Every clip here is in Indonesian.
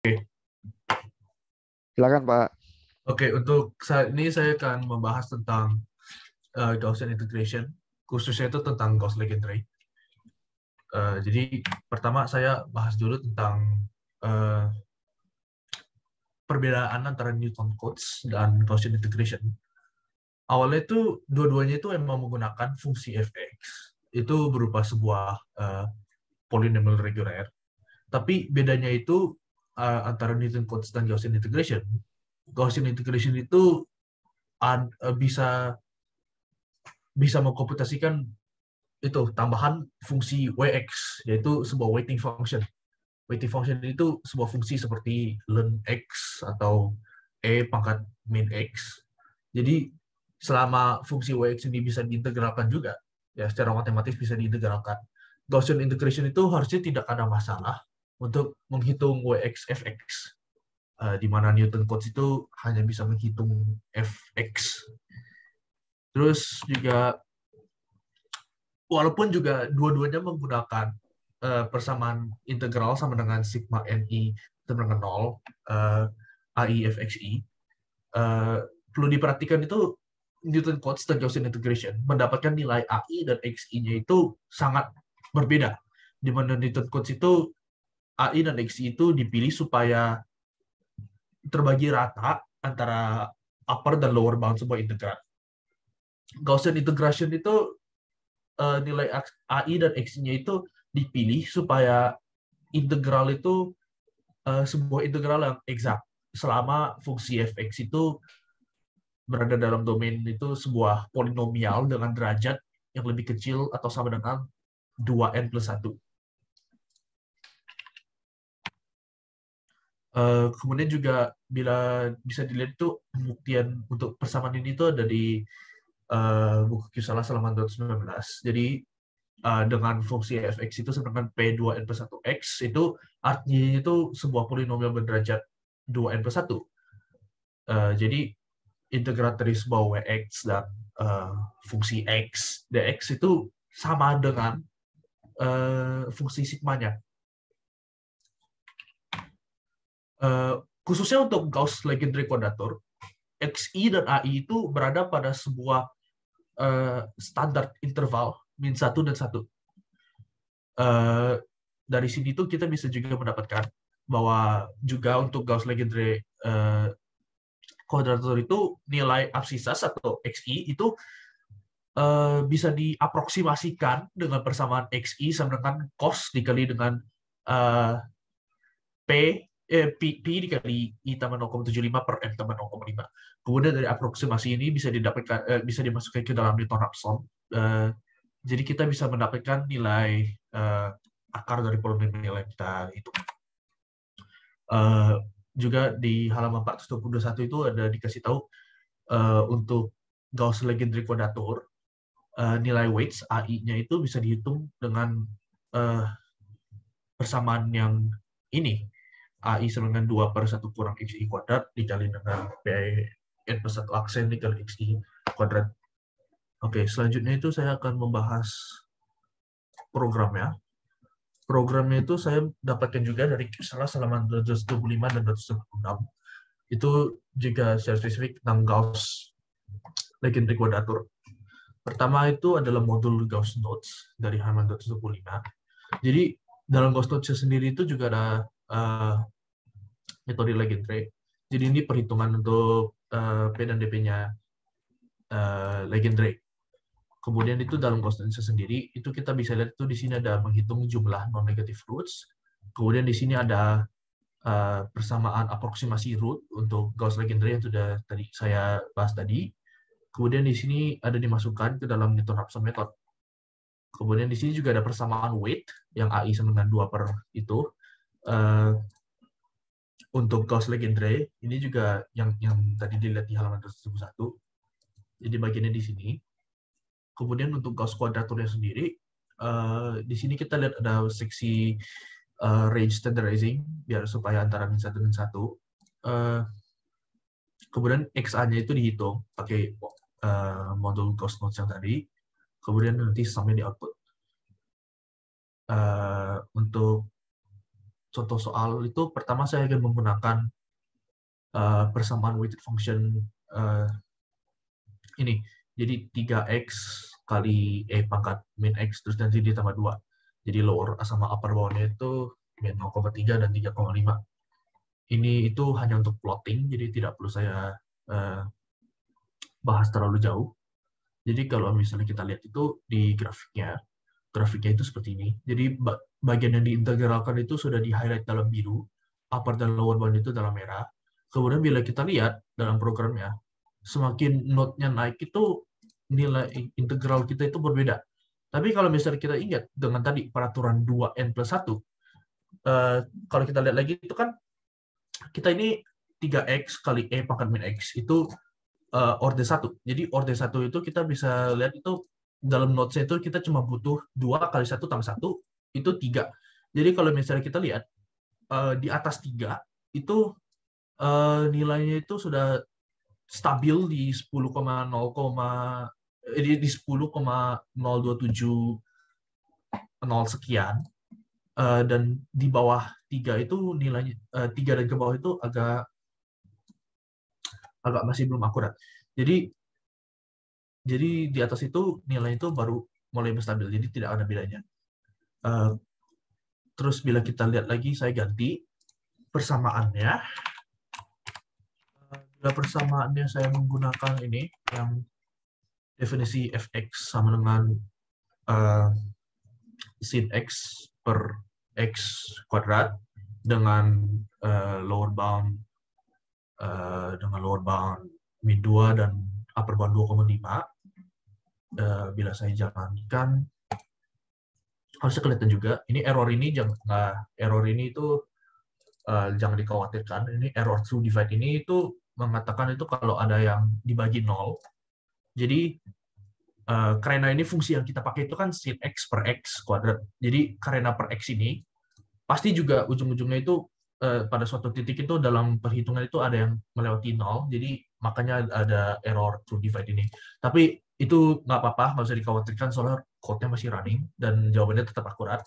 Oke, Silakan Pak. untuk saat ini saya akan membahas tentang Gaussian integration, khususnya itu tentang Gauss legendary. Jadi pertama saya bahas dulu tentang uh, perbedaan antara Newton codes dan Gaussian integration. Awalnya itu dua-duanya itu memang menggunakan fungsi fx, itu berupa sebuah polynomial reguler. Tapi bedanya itu antara Newton codes dan Gaussian integration. Gaussian integration itu bisa mengkomputasikan itu tambahan fungsi wx, yaitu sebuah weighting function. Weighting function itu sebuah fungsi seperti ln x atau e pangkat min x. Jadi selama fungsi wx ini bisa diintegralkan juga, ya secara matematis bisa diintegralkan, Gaussian integration itu harusnya tidak ada masalah untuk menghitung wx fx, di mana Newton codes itu hanya bisa menghitung fx. Terus juga walaupun juga dua-duanya menggunakan persamaan integral sama dengan sigma ni sama dengan 0, ai fxi, perlu diperhatikan itu Newton codes dan Gaussian integration mendapatkan nilai ai dan xi-nya itu sangat berbeda. Di mana Newton codes itu ai dan xi itu dipilih supaya terbagi rata antara upper dan lower bound sebuah integral. Gaussian integration itu nilai AI dan X-nya itu dipilih supaya integral itu sebuah integral yang eksak selama fungsi fx itu berada dalam domain itu sebuah polinomial dengan derajat yang lebih kecil atau sama dengan 2n+1. Kemudian juga bila bisa dilihat itu pembuktian untuk persamaan ini itu ada di buku Q-Salah halaman 219. Jadi dengan fungsi fx itu sama dengan P2n+1x, itu artinya itu sebuah polinomial berderajat 2n+1. Jadi integral dari sebuah wx dan fungsi x dx itu sama dengan fungsi sigmanya. Khususnya untuk Gauss legendary quadrature, xi dan ai itu berada pada sebuah standar interval min 1 dan 1. Dari sini tuh kita bisa juga mendapatkan bahwa juga untuk Gauss legendary quadrature itu nilai absisas atau xi itu bisa diaproksimasikan dengan persamaan xi sama dengan cos dikali dengan pi dikali i tambah 0,75 per m tambah 0,5. Kemudian dari aproksimasi ini bisa didapatkan, bisa dimasukkan ke dalam Newton-Raphson. Jadi kita bisa mendapatkan nilai akar dari polinomial yang kita hitung. Juga di halaman 421 itu ada dikasih tahu untuk Gauss legendary quadrature, nilai weights AI-nya itu bisa dihitung dengan persamaan yang ini, AI sama dengan 2/1 kurang xi kuadrat dikali dengan Pn+1 aksen dikali xi kuadrat. Oke, selanjutnya itu saya akan membahas programnya. Programnya itu saya dapatkan juga dari Q-Salah halaman 225 dan 226. Itu juga secara spesifik tentang Gauss legendary quadrature. Pertama itu adalah modul Gauss Notes dari halaman 225. Jadi dalam Gauss Notes sendiri itu juga ada metode legendary. Jadi ini perhitungan untuk P dan DP-nya legendary. Kemudian itu dalam Gauss Notes sendiri itu kita bisa lihat itu di sini ada menghitung jumlah non-negative roots. Kemudian di sini ada persamaan aproksimasi root untuk Gauss legendary yang sudah tadi saya bahas tadi. Kemudian di sini ada dimasukkan ke dalam Newton-Raphson method. Kemudian di sini juga ada persamaan weight yang AI sama dengan 2 per itu. Untuk Gauss legendary ini juga yang tadi dilihat di halaman 271. Jadi bagiannya di sini. Kemudian untuk Gauss quadrature sendiri, di sini kita lihat ada seksi range standardizing biar supaya antara min 1 dan 1. Kemudian XA-nya itu dihitung pakai modul Gauss Notes yang tadi. Kemudian nanti sampai di output. Untuk contoh soal itu, pertama saya akan menggunakan persamaan weighted function ini. Jadi 3x kali E pangkat min X, terus nanti ditambah 2. Jadi lower sama upper boundnya itu min 0,3 dan 3,5. Ini itu hanya untuk plotting, jadi tidak perlu saya bahas terlalu jauh. Jadi kalau misalnya kita lihat itu di grafiknya itu seperti ini. Jadi bagian yang diintegralkan itu sudah di-highlight dalam biru, upper dan lower bound itu dalam merah. Kemudian bila kita lihat dalam programnya, semakin node-nya naik itu nilai integral kita itu berbeda. Tapi kalau misalnya kita ingat dengan tadi peraturan 2n+1, kalau kita lihat lagi itu kan kita ini 3x kali E pangkat min X itu orde 1. Jadi orde 1 itu kita bisa lihat itu dalam notes-nya itu kita cuma butuh 2 kali 1 tambah 1 itu 3. Jadi kalau misalnya kita lihat di atas 3 itu nilainya itu sudah stabil di 10,027 sekian, dan di bawah 3 itu nilainya 3 dan ke bawah itu agak masih belum akurat. Jadi di atas itu nilai itu baru mulai stabil, jadi tidak ada bedanya. Terus bila kita lihat lagi, saya ganti persamaannya. Bila persamaannya saya menggunakan ini yang definisi fx sama dengan sin x per x kuadrat dengan lower bound min 2 dan upper bound 2,5. Bila saya jalankan, harusnya kelihatan juga. Ini error ini itu jangan dikhawatirkan. Ini error through divide ini itu mengatakan itu kalau ada yang dibagi 0. Jadi karena ini fungsi yang kita pakai itu kan sin x per x kuadrat. Jadi karena per x ini pasti juga ujung-ujungnya itu pada suatu titik itu dalam perhitungan itu ada yang melewati 0. Jadi makanya ada error through divide ini. Tapi itu nggak apa-apa, nggak usah dikhawatirkan soalnya code-nya masih running dan jawabannya tetap akurat.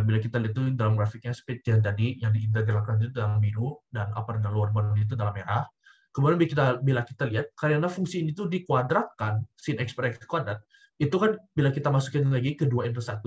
Bila kita lihat itu dalam grafiknya speed yang tadi yang diintegralkan itu dalam biru dan upper dan lower bound itu dalam merah. Kemudian bila kita lihat karena fungsi ini itu dikuadratkan sin x per x kuadrat, itu kan bila kita masukin lagi ke 2n+1,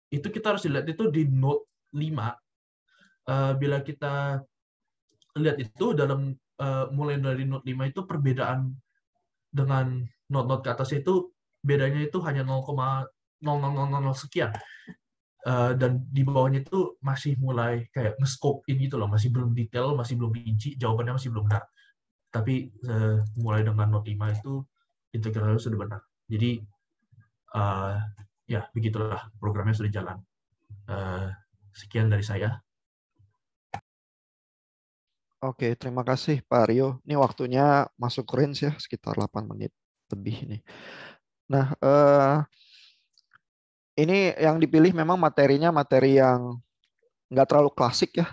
itu kita harus lihat itu di node 5. Bila kita lihat itu dalam mulai dari node 5 itu perbedaan dengan node-node ke atasnya itu bedanya itu hanya 0,0000 sekian. Dan di bawahnya itu masih mulai kayak nge-scope in gitu loh, masih belum detail, masih belum rinci, jawabannya masih belum benar. Tapi mulai dengan node 5 itu integralnya sudah benar. Jadi ya begitulah, programnya sudah jalan. Sekian dari saya. Oke, terima kasih Pak Rio. Ini waktunya masuk range ya, sekitar 8 menit lebih ini. Nah, ini yang dipilih memang materinya materi yang nggak terlalu klasik ya,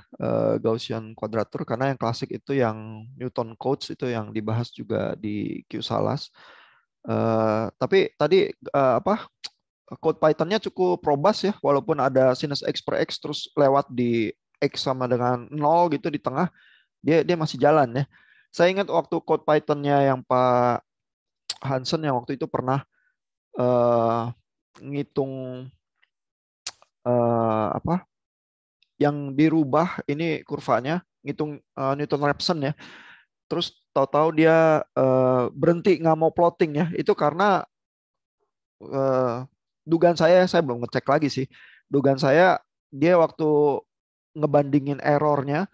Gaussian quadrature, karena yang klasik itu yang Newton codes itu yang dibahas juga di Q-SALAS. Tapi tadi code Python-nya cukup robust ya, walaupun ada sinus x per x terus lewat di x sama dengan 0 gitu di tengah, dia masih jalan ya. Saya ingat waktu code Python-nya yang Pak Hansen yang waktu itu pernah ngitung yang dirubah ini kurvanya, ngitung Newton-Raphson ya. Terus tahu-tahu dia berhenti nggak mau plotting ya. Itu karena dugaan saya belum ngecek lagi sih. Dugaan saya dia waktu ngebandingin errornya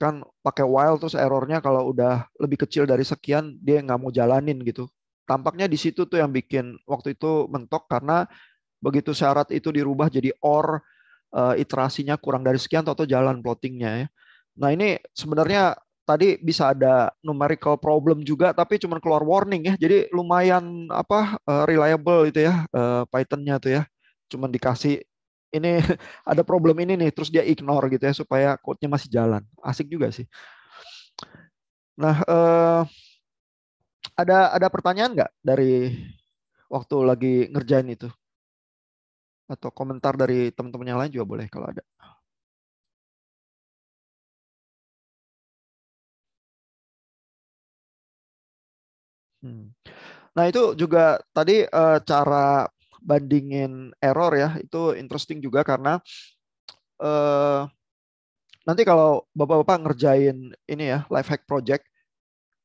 kan pakai while, terus errornya kalau udah lebih kecil dari sekian dia nggak mau jalanin gitu. Tampaknya di situ tuh yang bikin waktu itu mentok, karena begitu syarat itu dirubah jadi or, iterasinya kurang dari sekian atau jalan plottingnya ya. Nah ini sebenarnya tadi bisa ada numerical problem juga, tapi cuma keluar warning ya. Jadi lumayan reliable itu ya, Python-nya tuh ya. Cuman dikasih ini ada problem ini nih, terus dia ignore gitu ya supaya code-nya masih jalan. Asik juga sih. Nah, ada pertanyaan nggak dari waktu lagi ngerjain itu? Atau komentar dari teman-teman yang lain juga boleh kalau ada. Nah, itu juga tadi cara bandingin error ya, itu interesting juga karena nanti kalau Bapak-Bapak ngerjain ini ya, life hack project,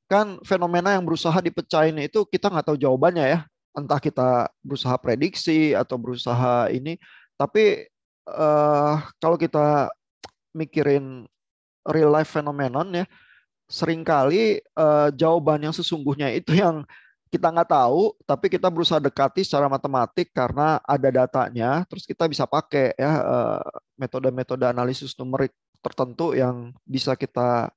kan fenomena yang berusaha dipecahin itu kita nggak tahu jawabannya ya. Entah kita berusaha prediksi atau berusaha ini. Tapi kalau kita mikirin real life phenomenon ya, seringkali jawaban yang sesungguhnya itu yang kita nggak tahu, tapi kita berusaha dekati secara matematik karena ada datanya, terus kita bisa pakai ya metode-metode analisis numerik tertentu yang bisa kita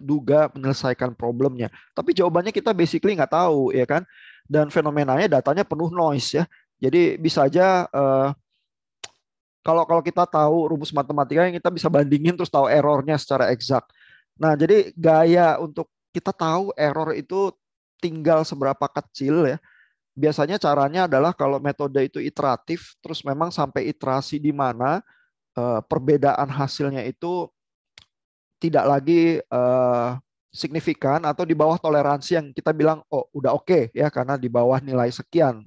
duga menyelesaikan problemnya. Tapi jawabannya kita basically nggak tahu ya kan, dan fenomenanya datanya penuh noise ya. Jadi bisa aja kalau kita tahu rumus matematika yang kita bisa bandingin terus tahu errornya secara eksak. Nah, jadi gaya untuk kita tahu error itu tinggal seberapa kecil ya. Biasanya caranya adalah kalau metode itu iteratif, terus memang sampai iterasi di mana perbedaan hasilnya itu tidak lagi signifikan atau di bawah toleransi yang kita bilang oh udah oke ya karena di bawah nilai sekian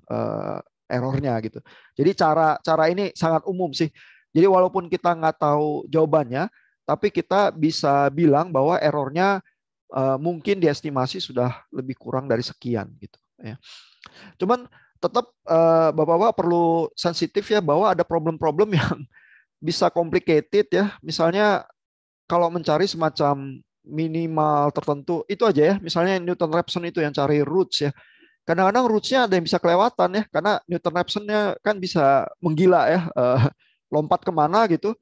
errornya gitu. Jadi cara ini sangat umum sih. Jadi walaupun kita nggak tahu jawabannya, tapi kita bisa bilang bahwa errornya mungkin diestimasi sudah lebih kurang dari sekian gitu. Ya. Cuman tetap Bapak-Bapak perlu sensitif ya bahwa ada problem-problem yang bisa complicated ya. Misalnya kalau mencari semacam minimal tertentu itu aja ya. Misalnya Newton-Raphson itu yang cari roots ya. Kadang-kadang roots-nya ada yang bisa kelewatan ya, karena Newton-Raphson-nya kan bisa menggila ya, lompat kemana gitu.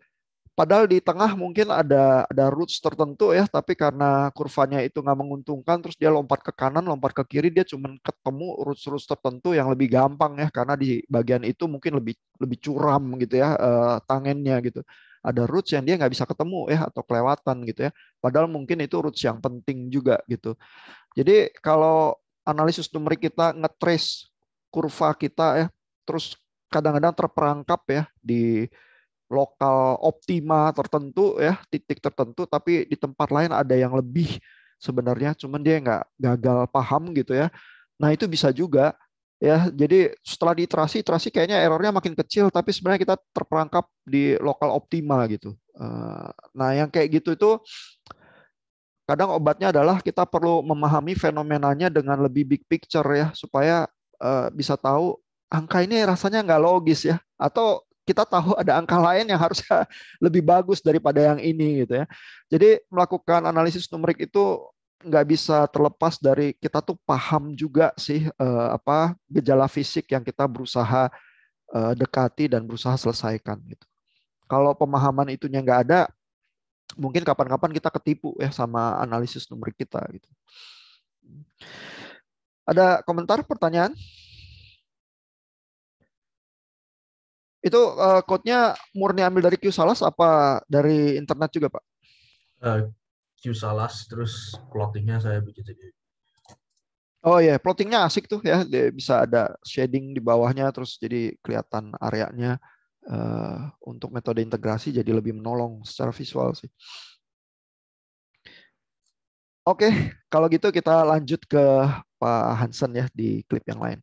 Padahal di tengah mungkin ada roots tertentu ya, tapi karena kurvanya itu nggak menguntungkan, terus dia lompat ke kanan, lompat ke kiri, dia cuma ketemu roots-roots tertentu yang lebih gampang ya, karena di bagian itu mungkin lebih lebih curam gitu ya, tangennya gitu. Ada roots yang dia nggak bisa ketemu ya atau kelewatan gitu ya. Padahal mungkin itu roots yang penting juga gitu. Jadi kalau analisis numerik kita nge-trace kurva kita ya, terus kadang-kadang terperangkap ya di lokal optima tertentu ya, titik tertentu, tapi di tempat lain ada yang lebih sebenarnya, cuman dia nggak gagal paham gitu ya. Nah itu bisa juga ya. Jadi setelah diiterasi, iterasi kayaknya errornya makin kecil, tapi sebenarnya kita terperangkap di lokal optima gitu. Nah yang kayak gitu itu kadang obatnya adalah kita perlu memahami fenomenanya dengan lebih big picture ya, supaya bisa tahu angka ini rasanya nggak logis ya, atau kita tahu ada angka lain yang harusnya lebih bagus daripada yang ini gitu ya. Jadi melakukan analisis numerik itu nggak bisa terlepas dari kita tuh paham juga sih apa gejala fisik yang kita berusaha dekati dan berusaha selesaikan gitu. Kalau pemahaman itunya nggak ada, mungkin kapan-kapan kita ketipu ya sama analisis numerik kita gitu. Ada komentar, pertanyaan? Itu code-nya murni ambil dari QSalas apa dari internet juga, Pak? QSalas, terus plottingnya saya bikin sendiri. Oh ya, plottingnya asik tuh ya. Dia bisa ada shading di bawahnya, terus jadi kelihatan areanya. Untuk metode integrasi jadi lebih menolong secara visual sih. Oke, kalau gitu kita lanjut ke Pak Hansen ya di klip yang lain.